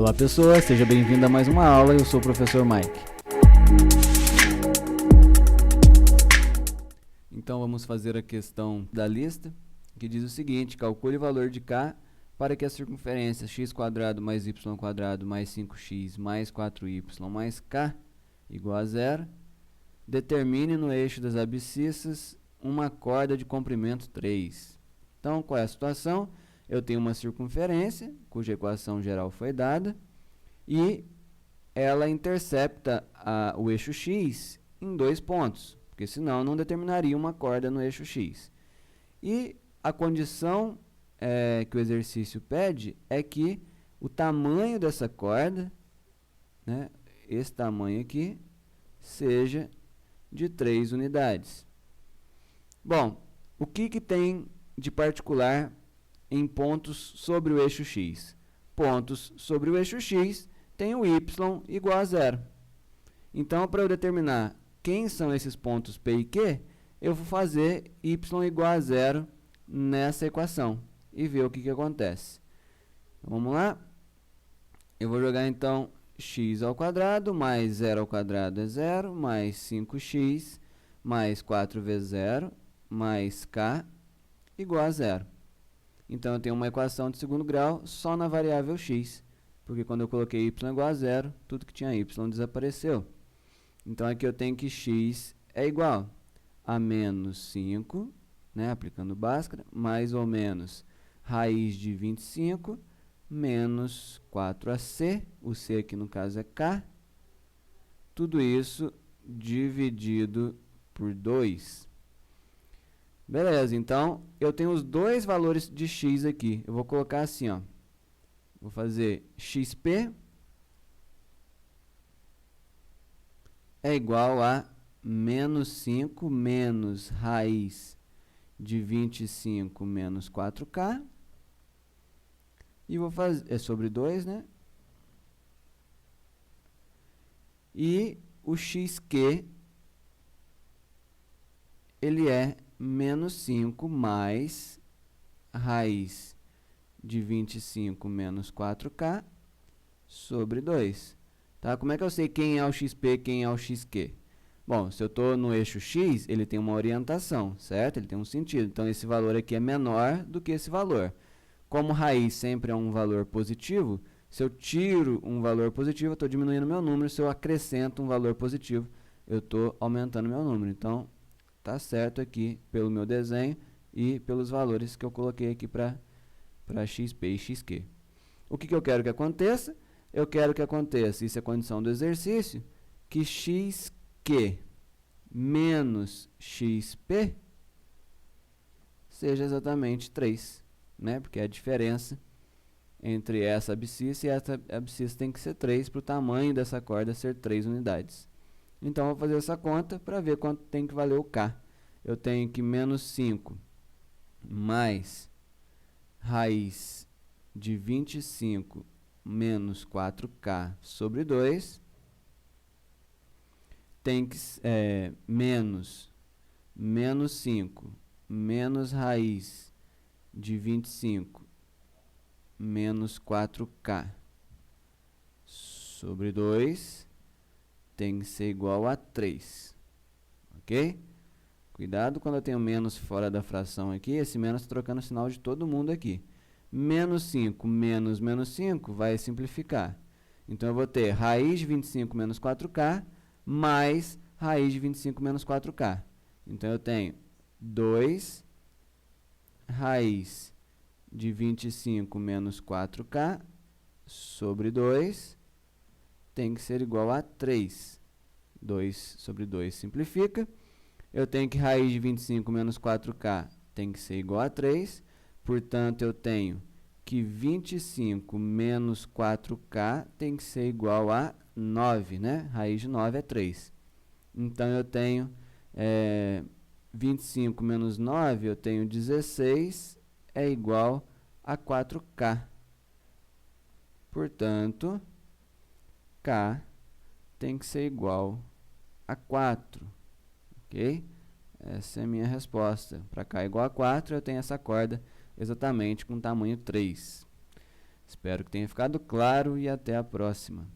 Olá pessoas, seja bem-vindo a mais uma aula, eu sou o professor Mike. Então vamos fazer a questão da lista, que diz o seguinte: calcule o valor de k para que a circunferência x² mais y² mais 5x mais 4y mais k igual a zero. Determine no eixo das abscissas uma corda de comprimento 3. Então, qual é a situação? Eu tenho uma circunferência, cuja equação geral foi dada, e ela intercepta o eixo x em 2 pontos, porque senão não determinaria uma corda no eixo x. E a condição que o exercício pede é que o tamanho dessa corda, né, esse tamanho aqui, seja de 3 unidades. Bom, o que tem de particular em pontos sobre o eixo x? Pontos sobre o eixo x tem o y igual a zero. Então, para eu determinar quem são esses pontos P e Q, eu vou fazer y igual a zero nessa equação e ver o que acontece. Vamos lá? Eu vou jogar então x² mais 0² é 0, mais 5x mais 4 vezes 0 mais k igual a zero. Então, eu tenho uma equação de segundo grau só na variável x, porque quando eu coloquei y igual a zero, tudo que tinha y desapareceu. Então, aqui eu tenho que x é igual a menos 5, né, aplicando Bhaskara, mais ou menos raiz de 25, menos 4ac, o c aqui no caso é k, tudo isso dividido por 2. Beleza, então eu tenho os dois valores de x aqui. Eu vou colocar assim, ó. Vou fazer xp é igual a menos 5 menos raiz de 25 menos 4k. E vou fazer, é sobre 2, né? E o xq, ele é menos 5 mais raiz de 25 menos 4k sobre 2. Tá? Como é que eu sei quem é o xp e quem é o xq? Bom, se eu estou no eixo x, ele tem uma orientação, certo? Ele tem um sentido. Então, esse valor aqui é menor do que esse valor. Como raiz sempre é um valor positivo, se eu tiro um valor positivo, eu estou diminuindo meu número. Se eu acrescento um valor positivo, eu estou aumentando meu número. Então, tá certo aqui pelo meu desenho e pelos valores que eu coloquei aqui para xp e xq. O que eu quero que aconteça? Eu quero que aconteça, isso é condição do exercício, que xq menos xp seja exatamente 3, né? Porque a diferença entre essa abscissa e essa abscissa tem que ser 3 para o tamanho dessa corda ser 3 unidades. Então, eu vou fazer essa conta para ver quanto tem que valer o k. Eu tenho que menos 5 mais raiz de 25 menos 4k sobre 2 tem que menos 5 menos raiz de 25 menos 4k sobre 2 tem que ser igual a 3, ok? Cuidado quando eu tenho menos fora da fração aqui, esse menos trocando o sinal de todo mundo aqui. Menos 5 menos menos 5 vai simplificar. Então, eu vou ter raiz de 25 menos 4k mais raiz de 25 menos 4k. Então, eu tenho 2 raiz de 25 menos 4k sobre 2 tem que ser igual a 3. 2 sobre 2 simplifica. Eu tenho que raiz de 25 menos 4k tem que ser igual a 3. Portanto, eu tenho que 25 menos 4k tem que ser igual a 9, né? Raiz de 9 é 3. Então, eu tenho 25 menos 9, eu tenho 16, é igual a 4k. Portanto, k tem que ser igual a 4. Ok? Essa é a minha resposta. Para k igual a 4, eu tenho essa corda exatamente com tamanho 3. Espero que tenha ficado claro e até a próxima.